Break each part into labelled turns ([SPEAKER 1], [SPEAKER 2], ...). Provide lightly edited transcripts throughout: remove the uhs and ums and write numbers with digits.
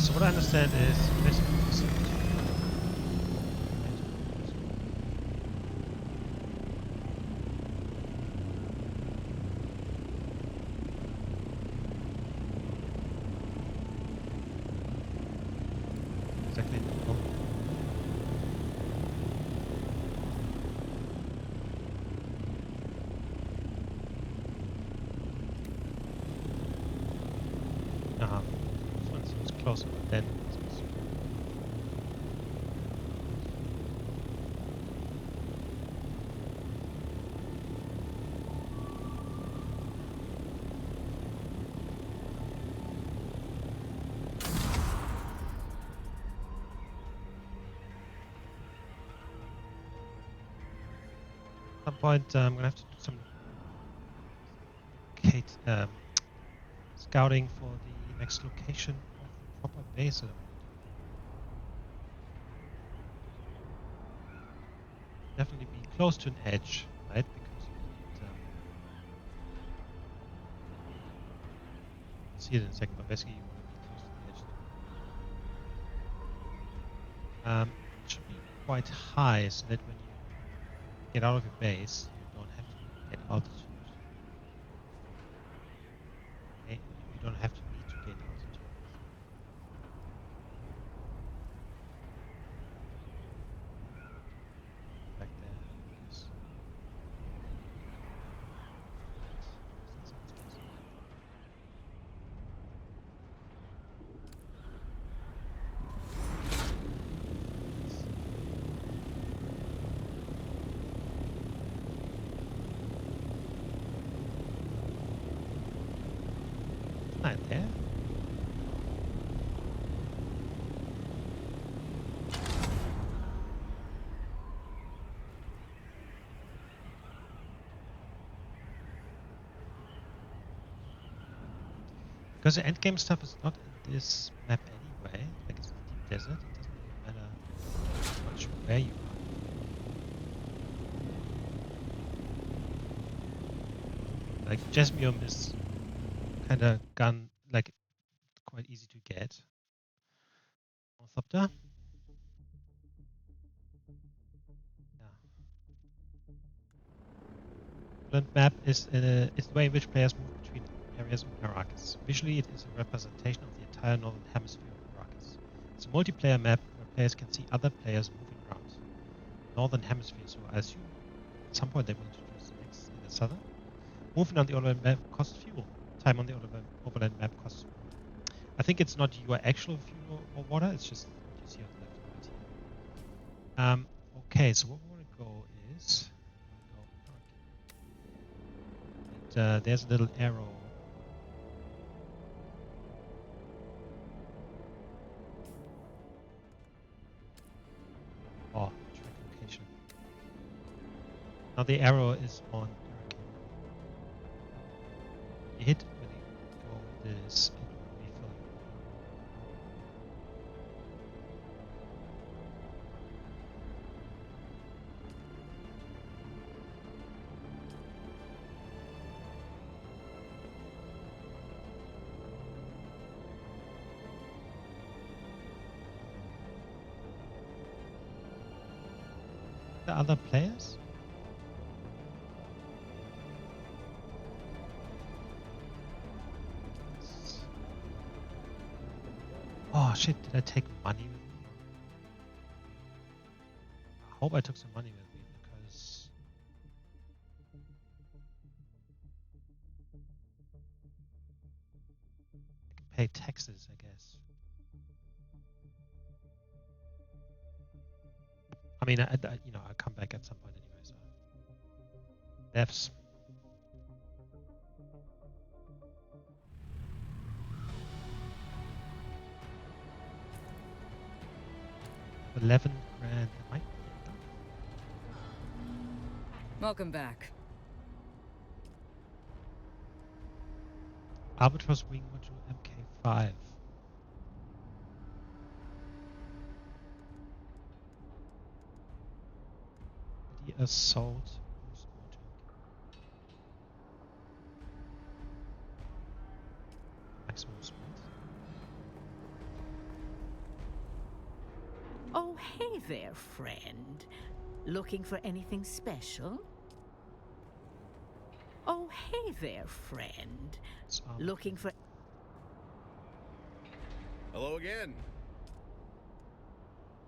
[SPEAKER 1] So what I understand is basically exactly. Oh. This one seems closer than this one. At some point, I'm gonna have to do some scouting for the next location of the proper base that I want to do. Definitely be close to an edge, right? Because you need. We'll see it in a second, but basically you want to be close to the edge. It should be quite high, so that when you get out of your base, you don't have to get altitude. Okay? You don't have to need to gain altitude. Back there, because that's not supposed to be. It's not there. Because the endgame stuff is not in this map anyway. Like, it's in the deep desert. It doesn't really matter much where you are. Like, Jasmium is kind of like, quite easy to get. North up there. Yeah. Overland map is the way in which players move between areas on Arrakeen. Visually, it is a representation of the entire northern hemisphere of Arrakeen. It's a multiplayer map where players can see other players moving around the northern hemisphere. So I assume at some point they will introduce the next in the southern. Moving on the overland map costs fuel. Time on the overland map costs water. I think it's not your actual fuel or water. It's just what you see on the left and right here. Okay, so what we want to go is we want to go Arrakeen. And there's a little arrow. Oh, track location. Now the arrow is on Arrakeen. You hit when you go this, it will refill your water. The other players? Oh shit, did I take money with me? I hope I took some money with me because I can pay taxes, I guess. I mean, I'll come back at some point anyway, so. Devs. 11 grand. It might be enough.
[SPEAKER 2] Welcome back.
[SPEAKER 1] Albatross wing module MK5. The assault boost module. Maximum speed.
[SPEAKER 2] Oh, hey there, friend. Looking for anything special? Oh, hey there, friend.
[SPEAKER 1] It's
[SPEAKER 2] Looking for...
[SPEAKER 3] Hello again.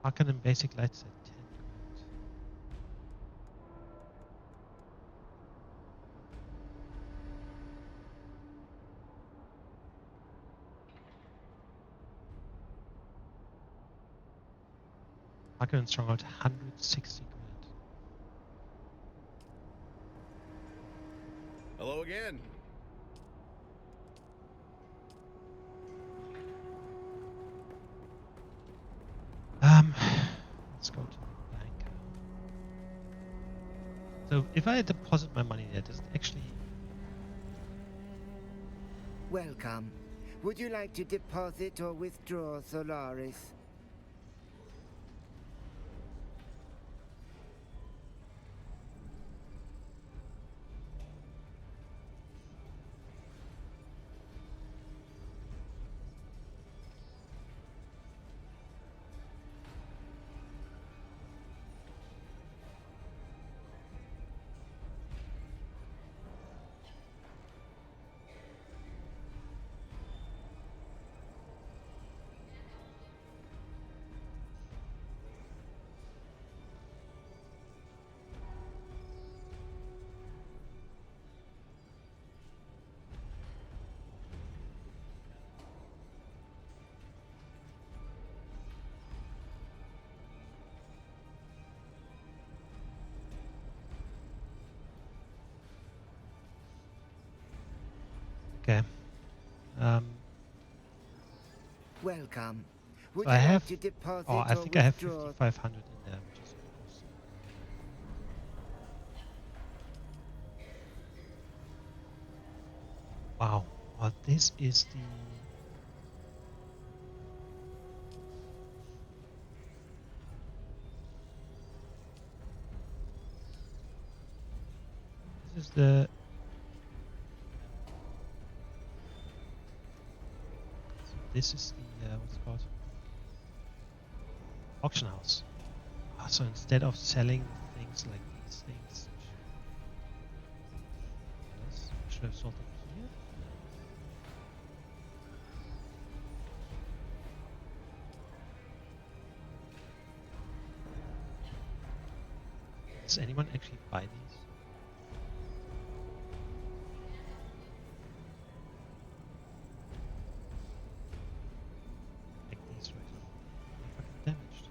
[SPEAKER 1] Arrakeen and basic lights at 10 grand. Arrakeen and Stronghold 160 grand.
[SPEAKER 3] Hello again.
[SPEAKER 1] Let's go to the bank. So if I deposit my money there, does it actually...
[SPEAKER 4] Welcome. Would you like to deposit or withdraw Solaris?
[SPEAKER 1] Okay.
[SPEAKER 4] Welcome. Would
[SPEAKER 1] So
[SPEAKER 4] you
[SPEAKER 1] I
[SPEAKER 4] like
[SPEAKER 1] have...
[SPEAKER 4] to deposit
[SPEAKER 1] Oh, I
[SPEAKER 4] or
[SPEAKER 1] think I have
[SPEAKER 4] withdraw?
[SPEAKER 1] 5,500 in there, which is awesome. Wow. Oh, this is the... This is the... So this is the... what's it called? Auction house. Ah, so instead of selling things like these things... Yes, I should have sold them here. Does anyone actually buy these? Like these right now. They're fucking damaged.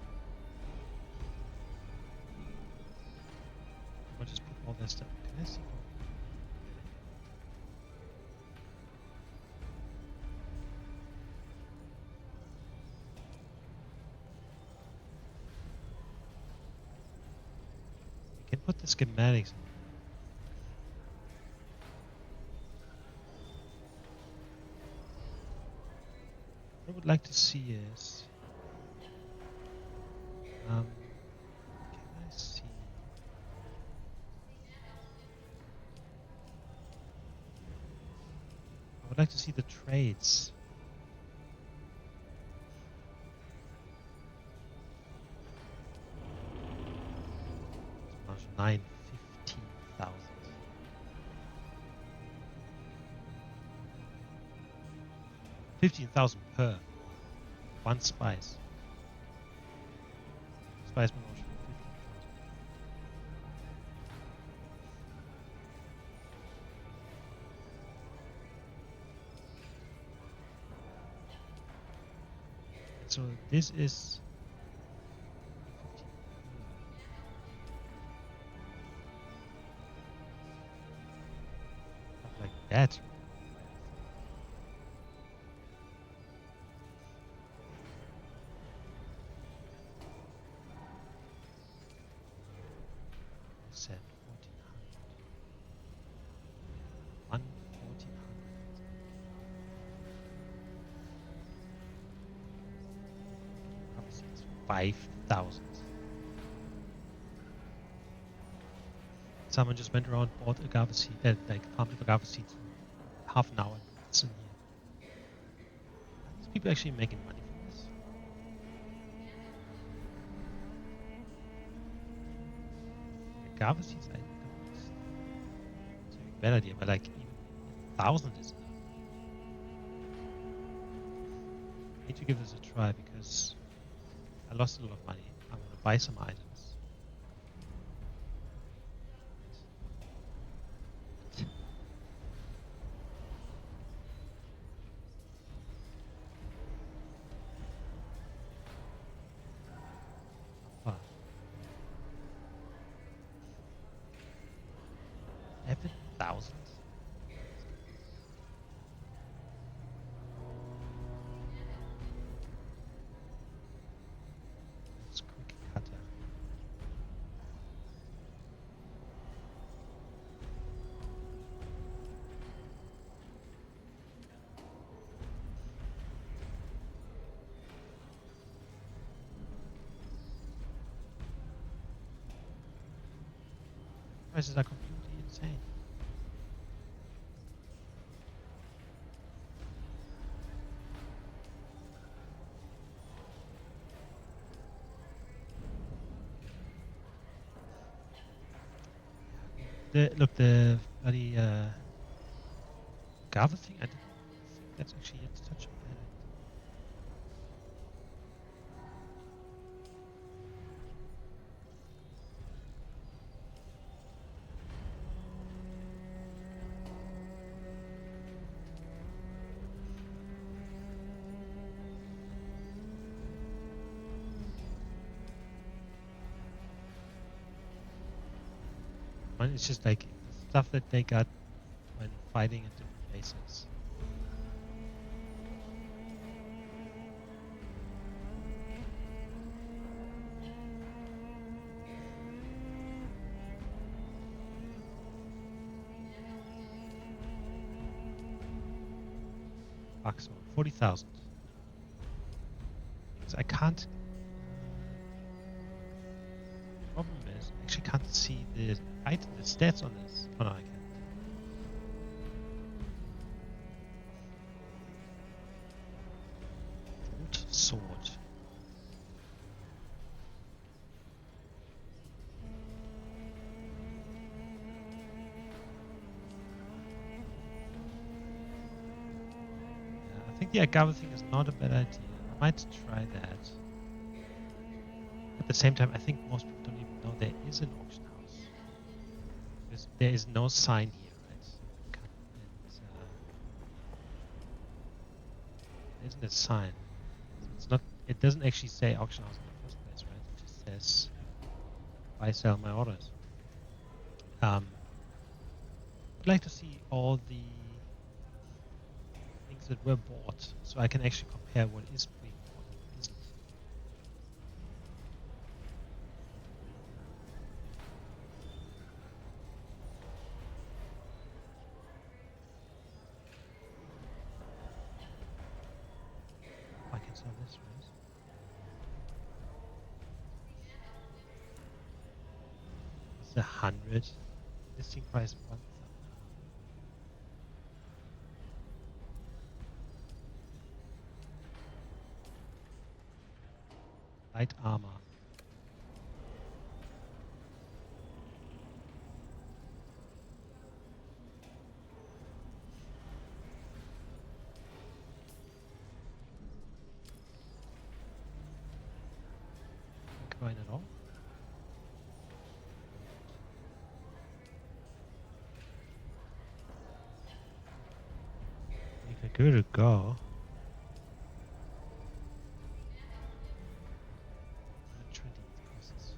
[SPEAKER 1] I'll just put all their stuff. Can I see? I can put the schematics in. What I would like to see is, can I see? I would like to see the trades. It's 15,000. 15,000 per one spice. Spice promotion. 15,000. So this is 15. Stuff like that. Said 1,400. 1,400. 5,000. Someone just went around, bought agave seed, like farmed agave seeds in half an hour. It's in here. Are these people actually making money from this? Garvasies, I don't it's a bad idea, but like even 1,000 is enough. I need to give this a try because I lost a lot of money. I want to buy some items. How far? 11,000? That's quick cutter. Prices are completely insane. Look, the bloody Gava thing, I didn't think that's actually yet such a bad idea. Mine is just like stuff that they got when fighting in different places. Fuck, so 40,000. Because I can't. Problem is, I actually can't see the item, the stats on this. Oh no, I can. Gold sword. Yeah, I think the agave thing is not a bad idea. I might try that. At the same time, I think most people don't even know there is an auction house. Because there is no sign here, right? There isn't a sign. So it's not. It doesn't actually say auction house in the first place, right? It just says buy, sell my orders. I'd like to see all the things that were bought, so I can actually compare what is being bought and what isn't. I can sell this, right? It's 100. Listing price 1,000. Light armor. Coin at all? You can give it a go. Trading costs.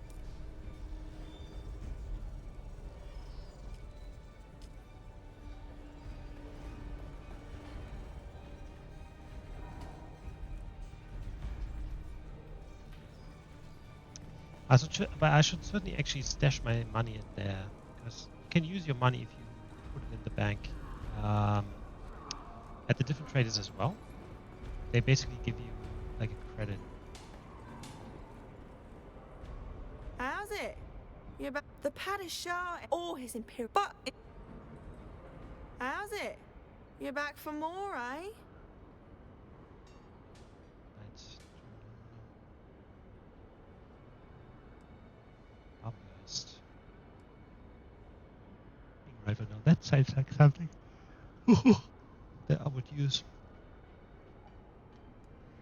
[SPEAKER 1] But I should certainly actually stash my money in there, because you can use your money if you put it in the bank. At the different traders as well. They basically give you like a credit.
[SPEAKER 5] How's it? You're back. The Padishah or his imperial. But. How's it? You're back for more, eh?
[SPEAKER 1] Knights, Outburst. rifle now. That sounds like something that I would use.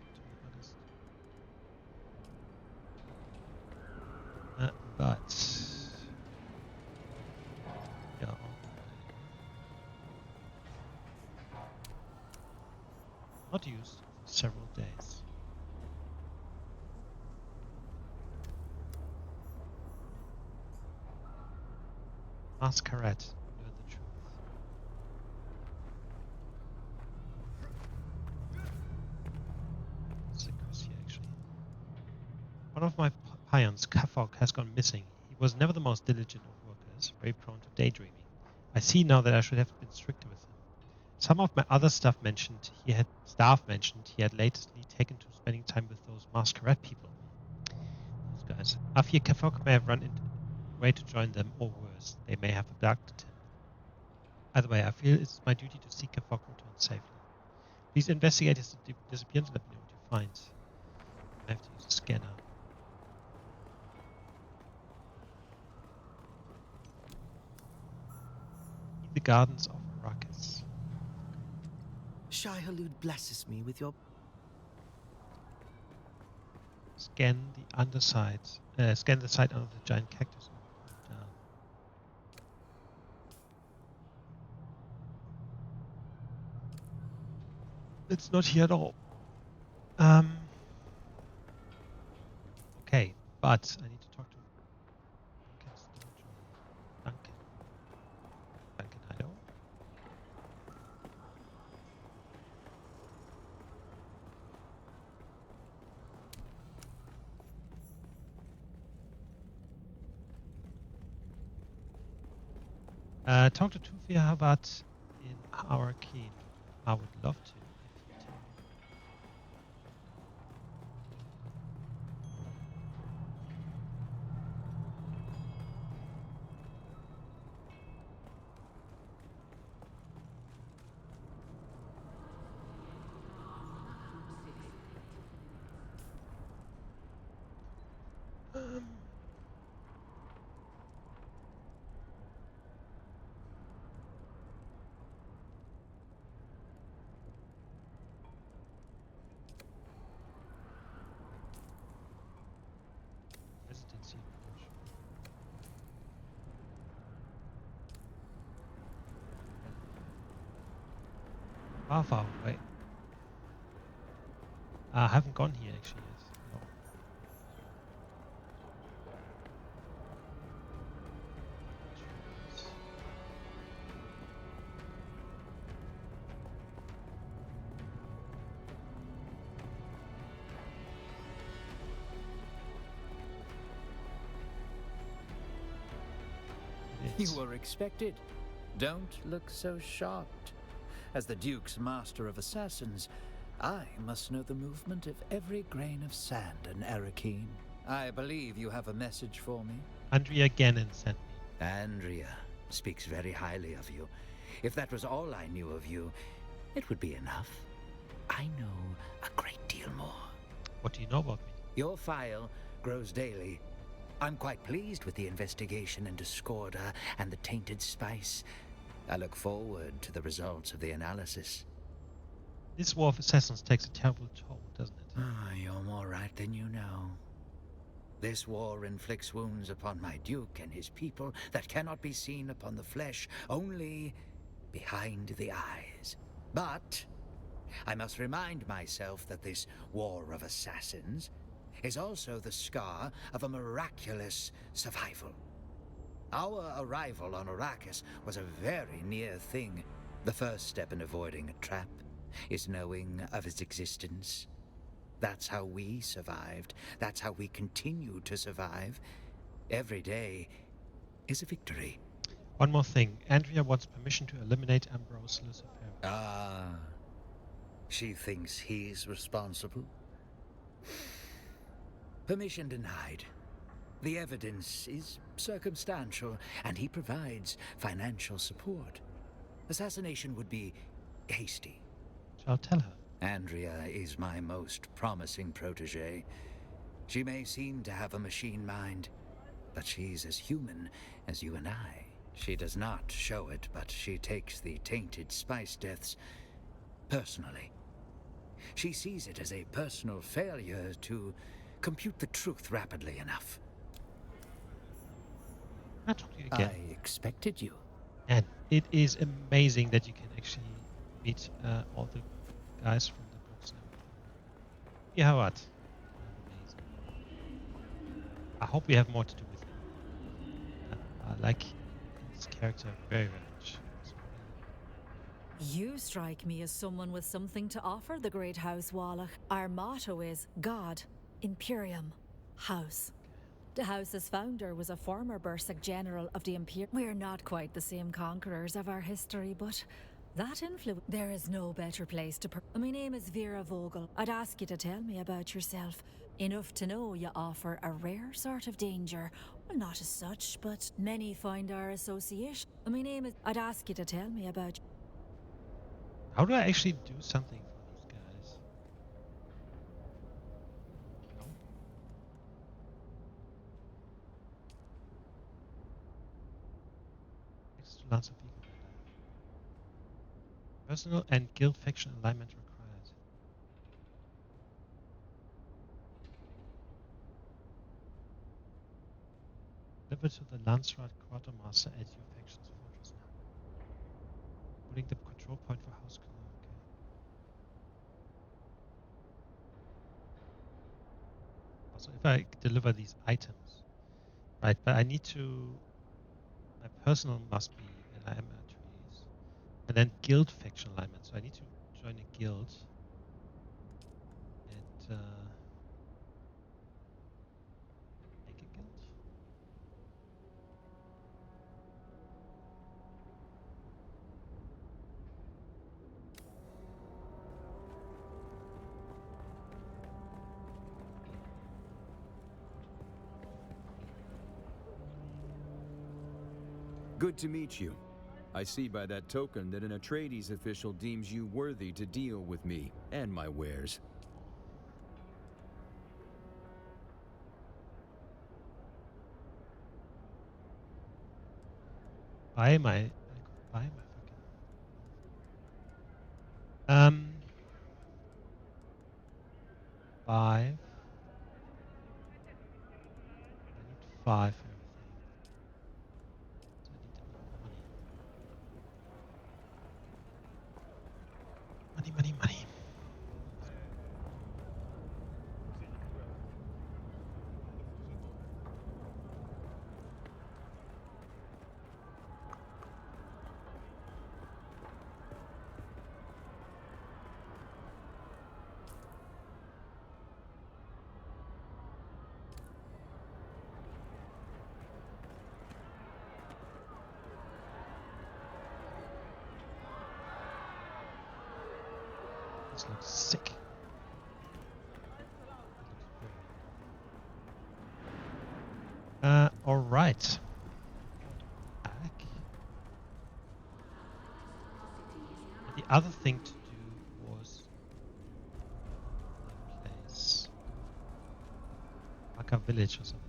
[SPEAKER 1] To be honest. But yeah, not used for several days. Masquerade, learn the truth. Secrecy, actually. One of my Pyons, Kafok, has gone missing. He was never the most diligent of workers, very prone to daydreaming. I see now that I should have been stricter with him. Some of my other staff mentioned he had lately taken to spending time with those masquerade people. Those guys. Thufir Kafok may have run away to join them, or worse, they may have abducted him. Either way, I feel it's my duty to see Kafok return safely. Please investigate his disappearance and let me know what you find. I have to use a scanner. In the gardens of Arrakeen.
[SPEAKER 6] Shai-Hulud blesses me with your...
[SPEAKER 1] Scan the underside. Scan the side under the giant cactus. Down. It's not here at all. Okay, but I need to talk to Duncan. Duncan Idaho. Talk to Thufir Hawat in Arrakeen. I would love to if you tell me. Residency approach. Far away. I haven't gone here actually yet. No.
[SPEAKER 7] You were expected. Don't look so shocked. As the Duke's master of assassins, I must know the movement of every grain of sand in Arrakeen. I believe you have a message for me.
[SPEAKER 1] Andrea Gannon sent me.
[SPEAKER 6] Andrea speaks very highly of you. If that was all I knew of you, it would be enough. I know a great deal more.
[SPEAKER 1] What do you know about me?
[SPEAKER 6] Your file grows daily. I'm quite pleased with the investigation into Skorda and the tainted spice. I look forward to the results of the analysis.
[SPEAKER 1] This war of assassins takes a terrible toll, doesn't it?
[SPEAKER 6] You're more right than you know. This war inflicts wounds upon my Duke and his people that cannot be seen upon the flesh, only behind the eyes. But I must remind myself that this war of assassins is also the scar of a miraculous survival. Our arrival on Arrakeen was a very near thing. The first step in avoiding a trap is knowing of its existence. That's how we survived. That's how we continue to survive. Every day is a victory.
[SPEAKER 1] One more thing. Andrea wants permission to eliminate Ambrose Lucifer.
[SPEAKER 6] Ah, she thinks he's responsible. Permission denied. The evidence is circumstantial, and he provides financial support. Assassination would be hasty.
[SPEAKER 1] Shall tell her.
[SPEAKER 6] Andrea is my most promising protege. She may seem to have a machine mind, but she's as human as you and I. She does not show it, but she takes the tainted spice deaths personally. She sees it as a personal failure to compute the truth rapidly enough.
[SPEAKER 1] I'll talk to you again.
[SPEAKER 7] I expected you.
[SPEAKER 1] And it is amazing that you can actually meet all the guys from the books and everything. Yeah, what? Amazing. I hope we have more to do with him. I like his character very, very much.
[SPEAKER 8] You strike me as someone with something to offer the great house Wallach. Our motto is God, Imperium, House. The house's founder was a former Berserk general of the Imperium. We're not quite the same conquerors of our history, but that influence. There is no better place to. My name is Vera Vogel. I'd ask you to tell me about yourself. Enough to know you offer a rare sort of danger. Well, not as such, but many find our association. My name is. I'd ask you to tell me about.
[SPEAKER 1] How do I actually do something for those guys? No. Next to Lance of Eagle Commander. Personal and guild faction alignment required. Deliver to the Lancerat Quartermaster at your faction's fortress now. Putting the control point for House Colour. Okay. Also, if I deliver these items, right? But I need to. My personal must be alignment trees, and then guild faction alignment. So I need to join a guild. And make a guild.
[SPEAKER 9] Good to meet you. I see by that token that an Atreides official deems you worthy to deal with me and my wares.
[SPEAKER 1] Buy my. I could buy my fucking. 5. I need 5 for everything. So I need more money. Money. This looks sick. All right. Back. The other thing to do was place Harko Village or something.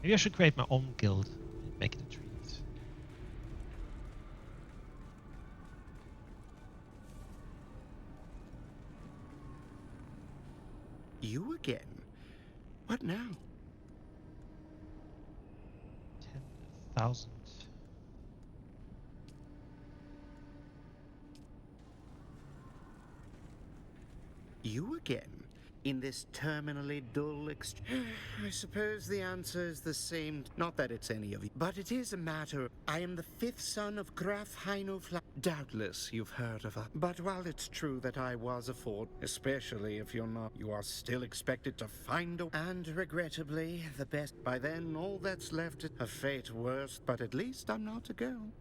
[SPEAKER 1] Maybe I should create my own guild and make it a treat.
[SPEAKER 4] You again? What now?
[SPEAKER 1] 10,000.
[SPEAKER 4] You again? In this terminally dull I suppose the answer is the same. Not that it's any of you, but it is a matter. I am the 5th son of Graf Heino Doubtless you've heard of her. But while it's true that I was a fort, especially if you're not, you are still expected to find a... And regrettably, the best. By then, all that's left is a fate worse, but at least I'm not a girl.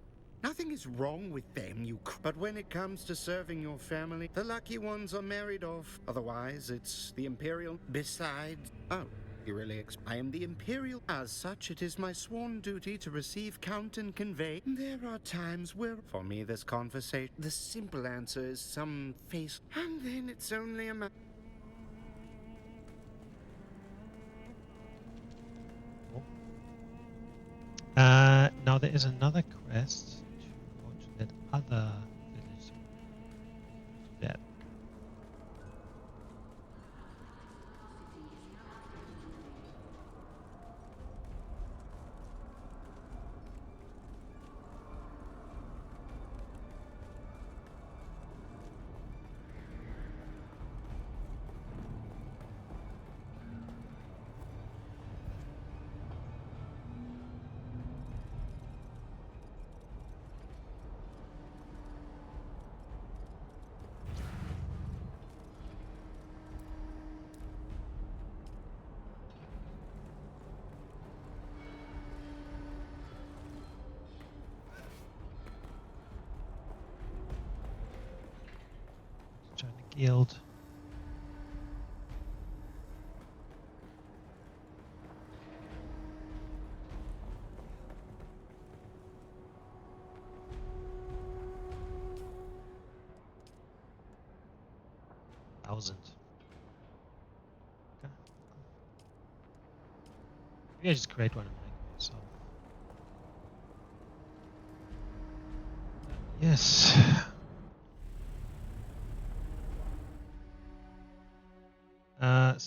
[SPEAKER 4] Nothing is wrong with them, but when it comes to serving your family, the lucky ones are married off. Otherwise, it's the Imperial. Besides... Oh, you really I am the Imperial. As such, it is my sworn duty to receive, count, and convey. There are times where, for me, this conversation, the simple answer is some face, and then it's only a matter...
[SPEAKER 1] Now there is another quest to go to that other village. So do that. Join the guild. Thousand. Okay. Maybe I just create one in my so. Yes.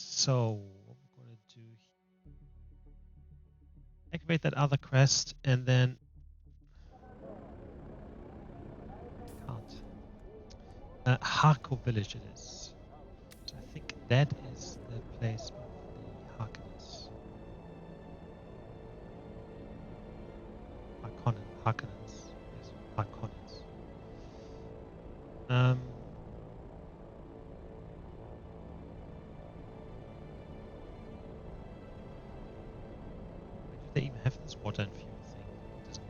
[SPEAKER 1] So what we're gonna do here, activate that other quest and then can't. Harko Village it is. So I think that is the place of the Harkonnens. Harkonnens. Yes, Harkonnens. Do they even have this water and fuel thing? It doesn't.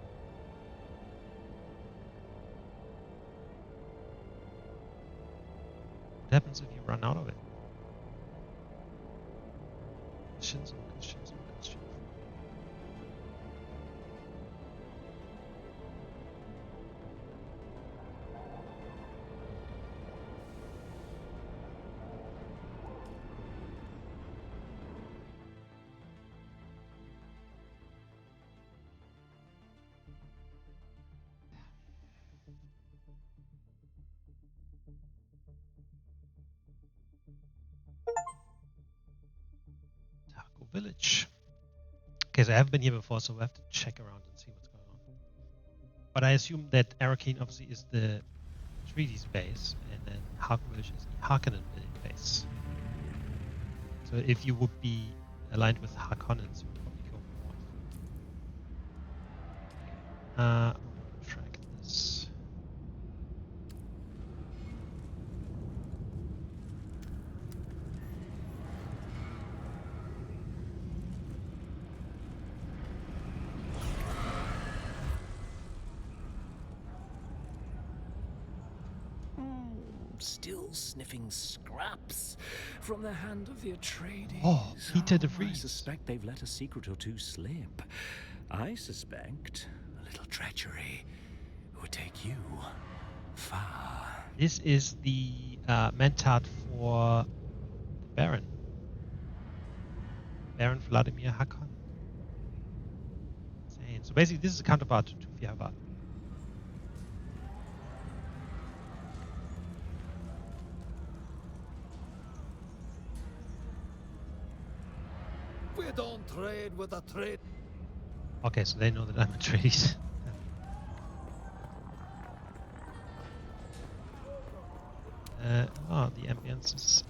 [SPEAKER 1] What happens if you run out of it? Questions and questions and questions. Harko Village. Okay, so I haven't been here before, so we'll have to check around and see what's going on. But I assume that Arrakeen obviously is the treaty's base, and then Harko Village is the Harkonnen base. So if you would be aligned with Harkonnens, you would probably go north. I'm gonna track this.
[SPEAKER 10] Still sniffing scraps from the hand of the Atreides.
[SPEAKER 1] Oh, Peter de
[SPEAKER 10] I
[SPEAKER 1] Vries.
[SPEAKER 10] suspect they've let a secret or two slip. I suspect a little treachery would take you far.
[SPEAKER 1] This is the Mentat for the Baron. Baron Vladimir Hakon. Insane. So basically this is a counterpart to Thufir Hawat.
[SPEAKER 7] We don't trade with a trade.
[SPEAKER 1] Okay, so they know that I'm a Atreides. The ambience is